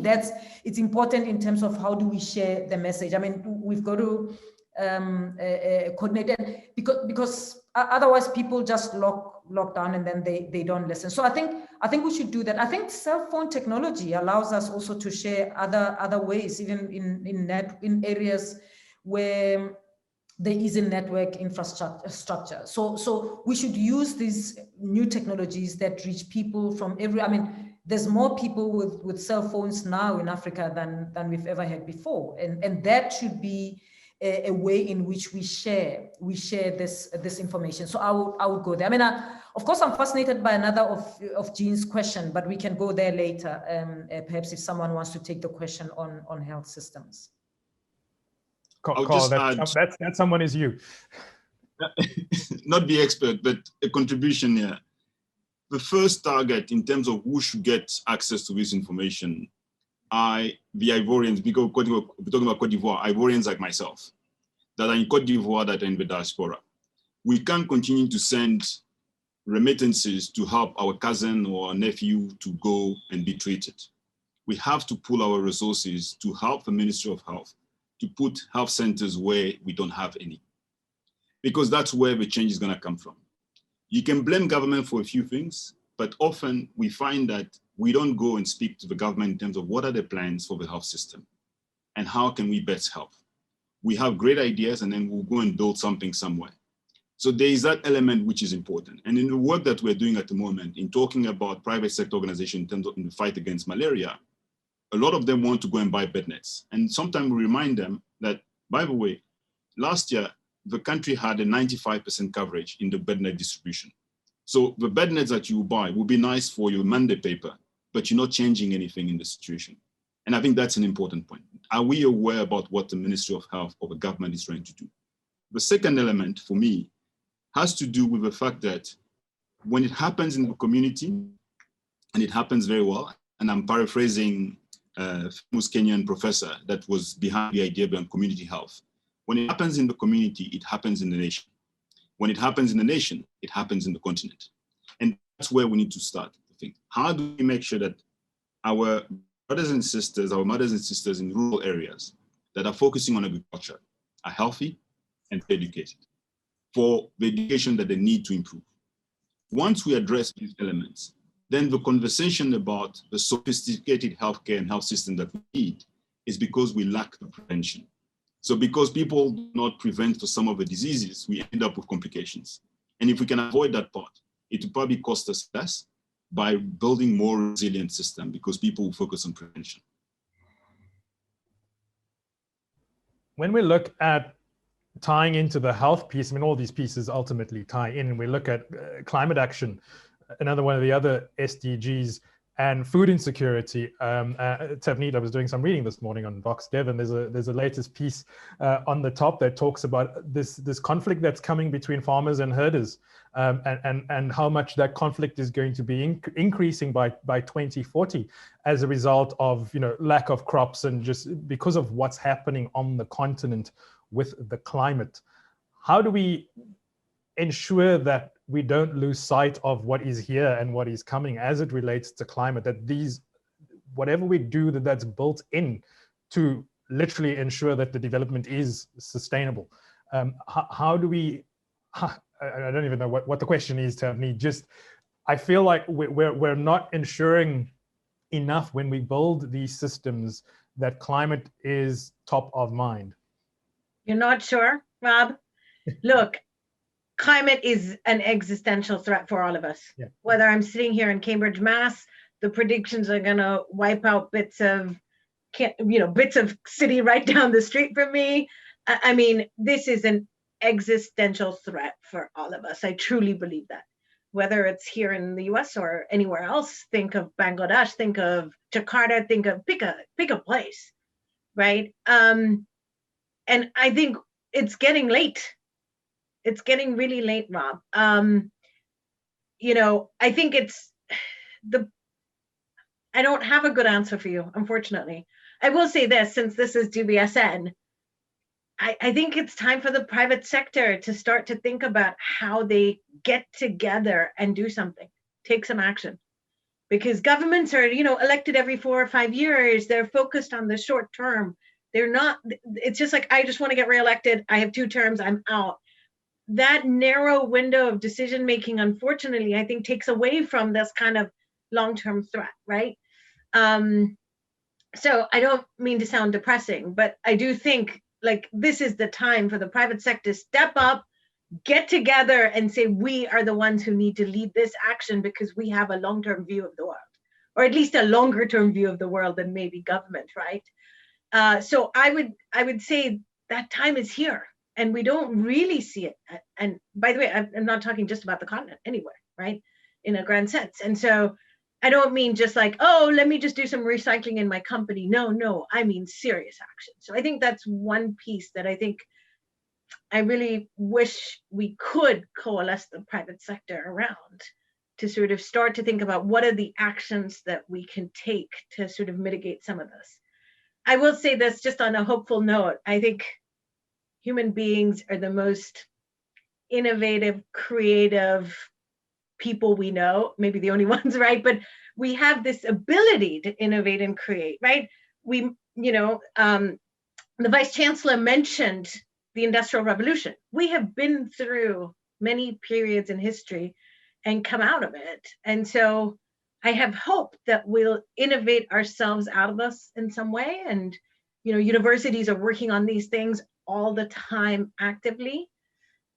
it's important in terms of how do we share the message. We've got to coordinate it, because otherwise people just lock down and then they don't listen. So I think we should do that. I think cell phone technology allows us also to share other ways, even in areas where there is a network infrastructure. So we should use these new technologies that reach people from there's more people with cell phones now in Africa than we've ever had before. And that should be a way in which we share this information. So I would go there. Of course, I'm fascinated by another of Jean's question, but we can go there later. Perhaps if someone wants to take the question on health systems. Carl, that someone is you. Not the expert, but a contribution here. The first target in terms of who should get access to this information are the Ivorians, because we're talking about Côte d'Ivoire, Ivorians like myself, that are in Côte d'Ivoire, that are in the diaspora. We can't continue to send remittances to help our cousin or our nephew to go and be treated. We have to pool our resources to help the Ministry of Health to put health centers where we don't have any. because that's where the change is going to come from. You can blame government for a few things, but often we find that we don't go and speak to the government in terms of what are the plans for the health system and how can we best help. We have great ideas and then we'll go and build something somewhere. So there is that element which is important. And in the work that we're doing at the moment, in talking about private sector organizations in terms of in the fight against malaria, a lot of them want to go and buy bed nets. And sometimes we remind them that, by the way, last year, the country had a 95% coverage in the bed net distribution. So the bed nets that you buy will be nice for your Monday paper, but you're not changing anything in the situation. And I think that's an important point. Are we aware about what the Ministry of Health or the government is trying to do? The second element for me has to do with the fact that when it happens in the community, and it happens very well, and I'm paraphrasing a famous Kenyan professor that was behind the idea behind community health. When it happens in the community, it happens in the nation. When it happens in the nation, it happens in the continent. And that's where we need to start to think. How do we make sure that our brothers and sisters, our mothers and sisters in rural areas that are focusing on agriculture are healthy and educated for the education that they need to improve? Once we address these elements, then the conversation about the sophisticated healthcare and health system that we need is because we lack the prevention. So because people do not prevent for some of the diseases, we end up with complications. And if we can avoid that part, it will probably cost us less by building more resilient system because people will focus on prevention. When we look at tying into the health piece, I mean, all these pieces ultimately tie in, and we look at climate action, another one of the other SDGs, and food insecurity. Tavneet, I was doing some reading this morning on Voxdev, and there's a latest piece on the top that talks about this conflict that's coming between farmers and herders, and how much that conflict is going to be increasing by 2040 as a result of lack of crops and just because of what's happening on the continent with the climate. How do we ensure that we don't lose sight of what is here and what is coming as it relates to climate, that whatever we do, that's built in to literally ensure that the development is sustainable? How do we, I don't even know what the question is, Tavneet. Just, I feel like we're not ensuring enough when we build these systems that climate is top of mind. You're not sure, Rob? Look, climate is an existential threat for all of us. Yeah. Whether I'm sitting here in Cambridge, Mass, the predictions are gonna wipe out bits of city right down the street from me. I mean, this is an existential threat for all of us. I truly believe that. Whether it's here in the US or anywhere else, think of Bangladesh, think of Jakarta, pick a place, right? And I think it's getting late. It's getting really late, Rob. I think I don't have a good answer for you, unfortunately. I will say this, since this is DBSN, I think it's time for the private sector to start to think about how they get together and do something, take some action. Because governments are, elected every 4 or 5 years. They're focused on the short term. They're not, it's just like, I just want to get reelected. I have 2 terms, I'm out. That narrow window of decision-making, unfortunately, I think takes away from this kind of long-term threat, right? So I don't mean to sound depressing, but I do think this is the time for the private sector to step up, get together and say, we are the ones who need to lead this action because we have a long-term view of the world, or at least a longer-term view of the world than maybe government, right? So I would say that time is here. And we don't really see it. And by the way, I'm not talking just about the continent, anywhere, right? In a grand sense. And so I don't mean just like, oh, let me just do some recycling in my company. No, I mean serious action. So I think that's one piece that I think I really wish we could coalesce the private sector around, to sort of start to think about what are the actions that we can take to sort of mitigate some of this. I will say this just on a hopeful note. I think human beings are the most innovative, creative people we know, maybe the only ones, right? But we have this ability to innovate and create, right? The Vice Chancellor mentioned the Industrial Revolution. We have been through many periods in history and come out of it. And so I have hope that we'll innovate ourselves out of this in some way. And, you know, universities are working on these things all the time actively.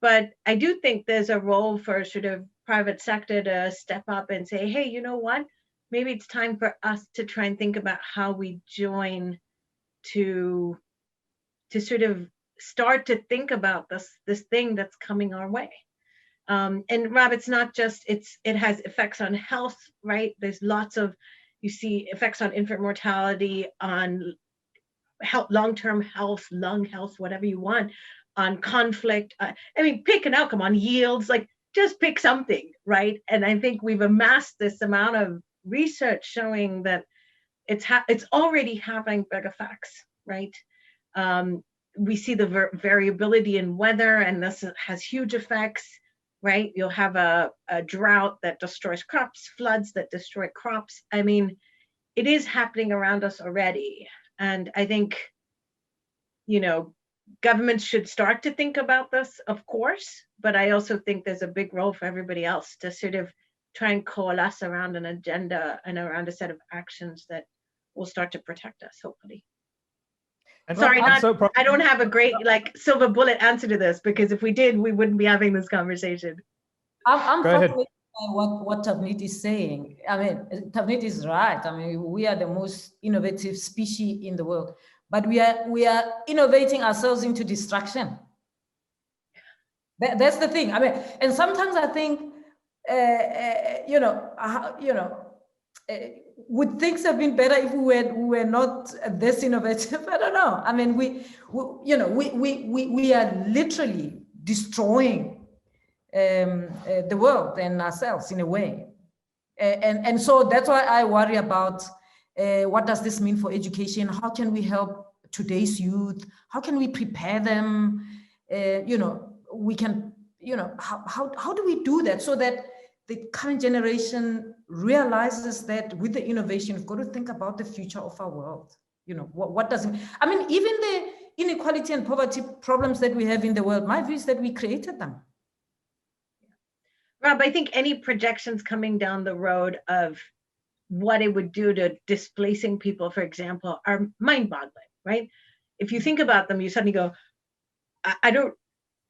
But I do think there's a role for sort of private sector to step up and say, hey, you know what? Maybe it's time for us to try and think about how we join to sort of start to think about this thing that's coming our way. And Rob, it's not just, it has effects on health, right? There's lots of, you see effects on infant mortality, on health, long-term health, lung health, whatever you want, on conflict. I mean, pick an outcome, on yields, like just pick something, right? And I think we've amassed this amount of research showing that it's already having big effects, right? We see the variability in weather, and this has huge effects, right? You'll have a drought that destroys crops, floods that destroy crops. I mean, it is happening around us already. And I think, you know, governments should start to think about this, of course, but I also think there's a big role for everybody else to sort of try and coalesce around an agenda and around a set of actions that will start to protect us, hopefully. And sorry, I don't have a great like silver bullet answer to this, because if we did, we wouldn't be having this conversation. I'm fascinated by what Tavneet is saying. I mean, Tavneet is right. I mean, we are the most innovative species in the world, but we are innovating ourselves into destruction. That's the thing. I mean, and sometimes I think, would things have been better if we were not this innovative? I don't know. I mean, we are literally destroying the world and ourselves in a way, and so that's why I worry about what does this mean for education? How can we help today's youth? How can we prepare them? We can, how do we do that so that the current generation realizes that with the innovation, we've got to think about the future of our world. What does it, I mean, even the inequality and poverty problems that we have in the world, my view is that we created them. Rob, I think any projections coming down the road of what it would do to displacing people, for example, are mind-boggling, right? If you think about them, you suddenly go, I don't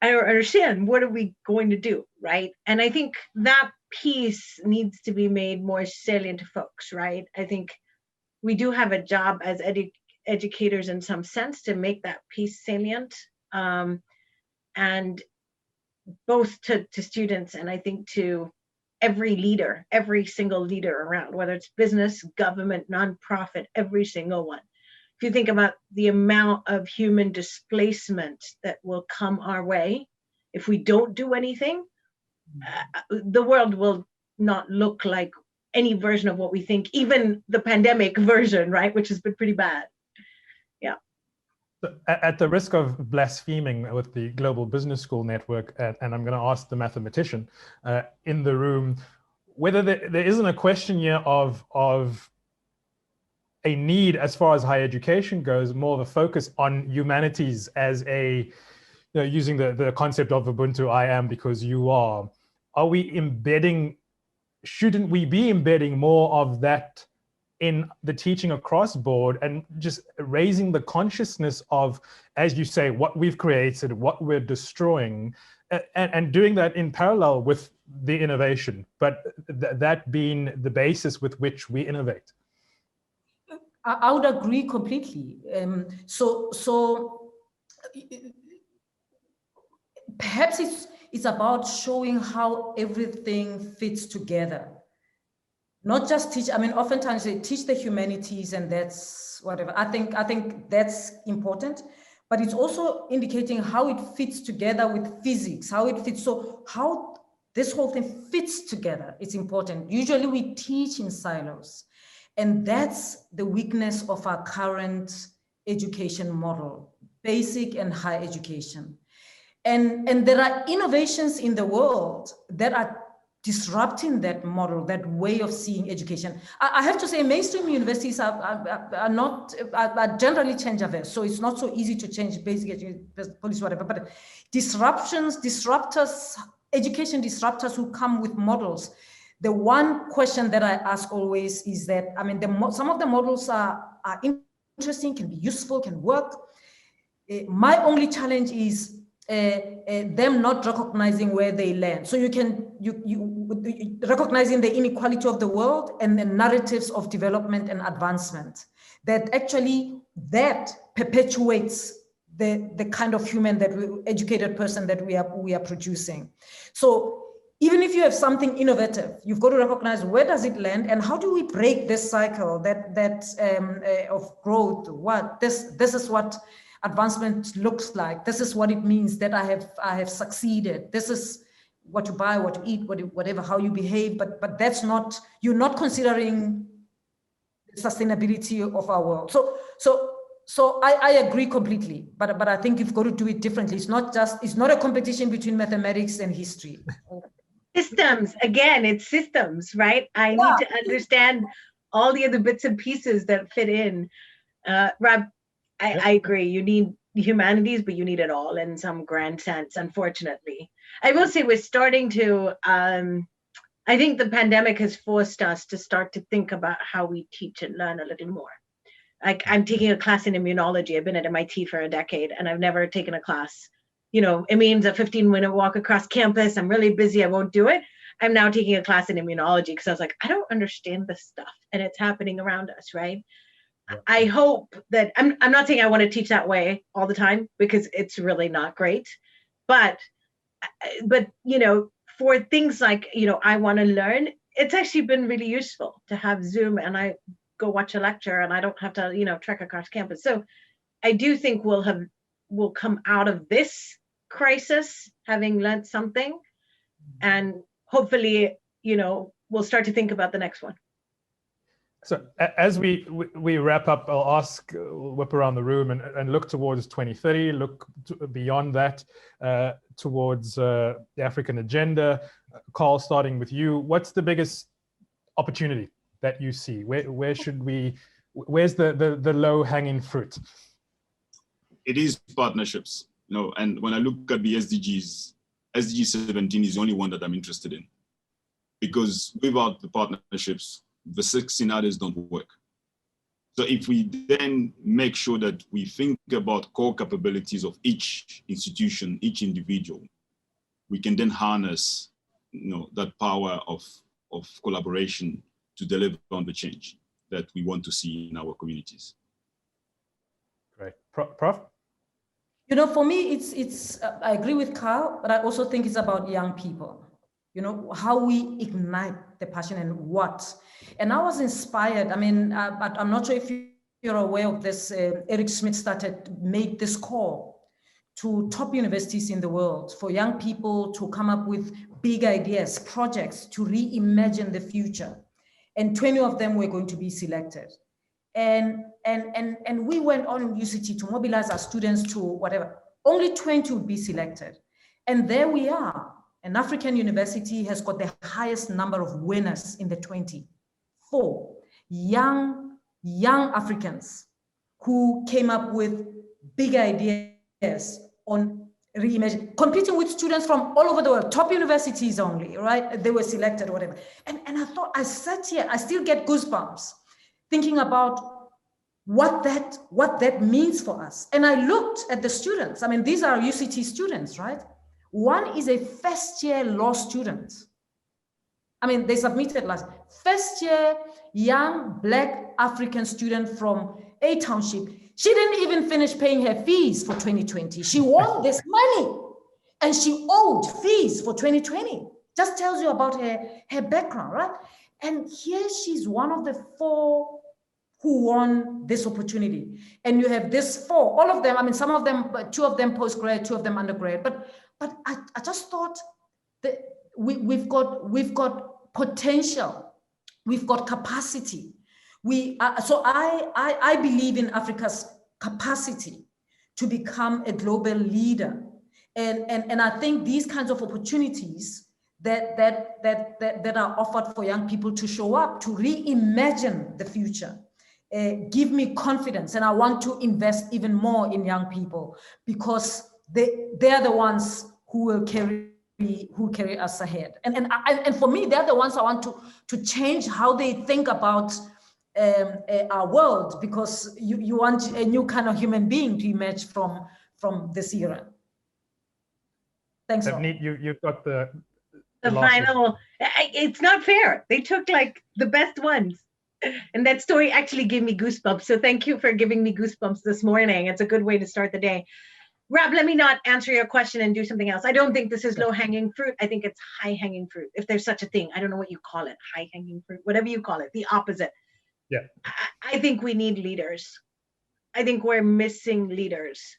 understand, what are we going to do, right? And I think that piece needs to be made more salient to folks, right? I think we do have a job as educators in some sense to make that piece salient, and both to students and I think to every leader, every single leader around, whether it's business, government, nonprofit, every single one. If you think about the amount of human displacement that will come our way, if we don't do anything, the world will not look like any version of what we think, even the pandemic version, right? Which has been pretty bad. Yeah. So at the risk of blaspheming with the Global Business School Network, and I'm going to ask the mathematician in the room, whether there isn't a question here of a need as far as higher education goes, more of a focus on humanities as a, using the concept of Ubuntu, I am because you are. Are we embedding, shouldn't we be embedding more of that in the teaching across board and just raising the consciousness of, as you say, what we've created, what we're destroying, and doing that in parallel with the innovation, but that being the basis with which we innovate? I would agree completely. So perhaps it's about showing how everything fits together. Not just teach, I mean, oftentimes they teach the humanities and that's whatever. I think that's important, but it's also indicating how it fits together with physics, how it fits. So how this whole thing fits together, it's important. Usually we teach in silos, and that's the weakness of our current education model, basic and higher education. And there are innovations in the world that are disrupting that model, that way of seeing education. I have to say, mainstream universities are generally change averse, so it's not so easy to change basic education policy, whatever. But disruptors, education disruptors who come with models. The one question that I ask always is that, I mean, some of the models are interesting, can be useful, can work. My only challenge is them not recognizing where they land. So you recognizing the inequality of the world and the narratives of development and advancement, that actually that perpetuates the kind of human educated person that we are producing. So even if you have something innovative, you've got to recognize where does it land and how do we break this cycle of growth? This is what advancement looks like. This is what it means that I have succeeded. This is what you buy, what you eat, whatever, how you behave. But that's not, you're not considering the sustainability of our world. So I agree completely, but I think you've got to do it differently. It's not a competition between mathematics and history. Systems, again, it's systems, right? I need to understand all the other bits and pieces that fit in. Rob, I agree. You need humanities, but you need it all in some grand sense, unfortunately. I will say we're starting to, I think the pandemic has forced us to start to think about how we teach and learn a little more. Like I'm taking a class in immunology. I've been at MIT for a decade and I've never taken a class. You know, it means a 15-minute walk across campus. I'm really busy. I won't do it. I'm now taking a class in immunology because I was like, I don't understand this stuff and it's happening around us, right? Yeah. I hope that, I'm not saying I want to teach that way all the time because it's really not great. But you know, for things like, you know, I want to learn, it's actually been really useful to have Zoom and I go watch a lecture and I don't have to, you know, trek across campus. So I do think we'll come out of this crisis having learned something, and hopefully, you know, we'll start to think about the next one. So as we wrap up, I'll ask, whip around the room and look towards 2030, look beyond that, towards the African agenda. Carl, starting with you, what's the biggest opportunity that you see? Where's the low-hanging fruit? It is partnerships. You know, and when I look at the SDGs, SDG 17 is the only one that I'm interested in, because without the partnerships, the 16 others don't work. So if we then make sure that we think about core capabilities of each institution, each individual, we can then harness, you know, that power of collaboration to deliver on the change that we want to see in our communities. Great. Prof? You know, for me, it's I agree with Carl, but I also think it's about young people. You know, how we ignite the passion and what. And I was inspired. I mean, but I'm not sure if you're aware of this. Eric Schmidt made this call to top universities in the world for young people to come up with big ideas, projects to reimagine the future. And 20 of them were going to be selected. And we went on in UCT to mobilize our students to whatever. Only 20 would be selected. And there we are. An African university has got the highest number of winners in the 20. 4 young Africans who came up with big ideas on reimagine, competing with students from all over the world, top universities only, right? They were selected or whatever. And I thought, I sat here, I still get goosebumps thinking about what that means for us. And I looked at the students. I mean, these are UCT students, right? One is a first-year law student. I mean, they submitted last first-year young Black African student from a township. She didn't even finish paying her fees for 2020. She won this money and she owed fees for 2020. Just tells you about her background, right? And here she's one of the 4 who won this opportunity. And you have this 4, all of them, I mean, some of them, 2 of them postgrad, 2 of them undergrad, but I just thought that we've got potential, we've got capacity. So I believe in Africa's capacity to become a global leader. And I think these kinds of opportunities, that are offered for young people to show up, to reimagine the future. Give me confidence, and I want to invest even more in young people, because they're the ones who will carry us ahead. And for me, they're the ones I want to change how they think about our world, because you want a new kind of human being to emerge from this era. Thanks. Navneet, you've got the final. It's not fair. They took like the best ones. And that story actually gave me goosebumps. So thank you for giving me goosebumps this morning. It's a good way to start the day. Rob, let me not answer your question and do something else. I don't think this is low-hanging fruit. I think it's high-hanging fruit, if there's such a thing. I don't know what you call it, high-hanging fruit, whatever you call it, the opposite. Yeah. I think we need leaders. I think we're missing leaders.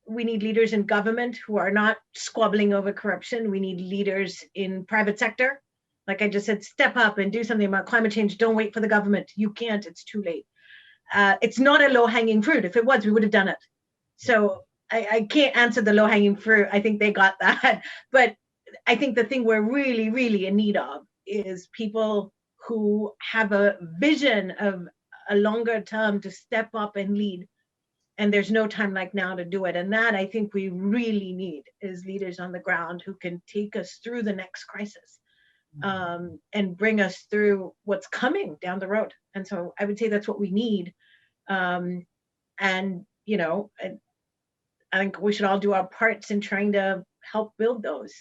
We need leaders in government who are not squabbling over corruption. We need leaders in private sector. Like I just said, step up and do something about climate change. Don't wait for the government. You can't, it's too late. It's not a low-hanging fruit. If it was, we would have done it. So I can't answer the low-hanging fruit. I think they got that. But I think the thing we're really, really in need of is people who have a vision of a longer term to step up and lead. And there's no time like now to do it. And that I think we really need is leaders on the ground who can take us through the next crisis. And bring us through what's coming down the road. And so I would say that's what we need. And, you know, I think we should all do our parts in trying to help build those.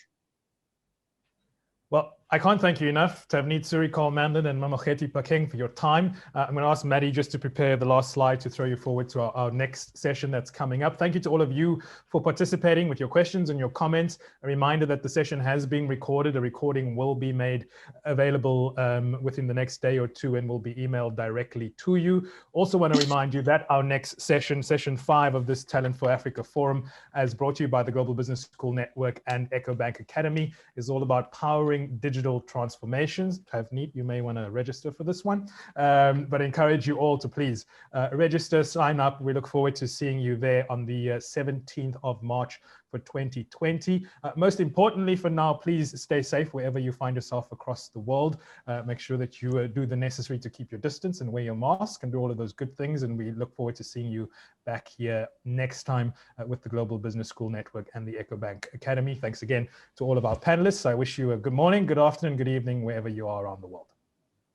Well, I can't thank you enough, Tavneet Suri, Carl Manlin, and Mamokgethi Phakeng, for your time. I'm going to ask Maddie just to prepare the last slide to throw you forward to our next session that's coming up. Thank you to all of you for participating with your questions and your comments. A reminder that the session has been recorded. A recording will be made available within the next day or two and will be emailed directly to you. Also want to remind you that our next session, session 5 of this Talent for Africa Forum, as brought to you by the Global Business School Network and EcoBank Academy, is all about powering digital transformations. Tavneet, you may want to register for this one, but encourage you all to please register, sign up. We look forward to seeing you there on the 17th of March for 2020. Most importantly for now, please stay safe wherever you find yourself across the world. Make sure that you do the necessary to keep your distance and wear your mask and do all of those good things. And we look forward to seeing you back here next time with the Global Business School Network and the EcoBank Academy. Thanks again to all of our panelists. I wish you a good morning, good afternoon, good evening, wherever you are around the world.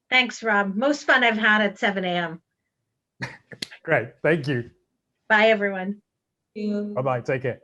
Thanks, Rob. Most fun I've had at 7 a.m. Great. Thank you. Bye, everyone. Thank you. Bye-bye. Take care.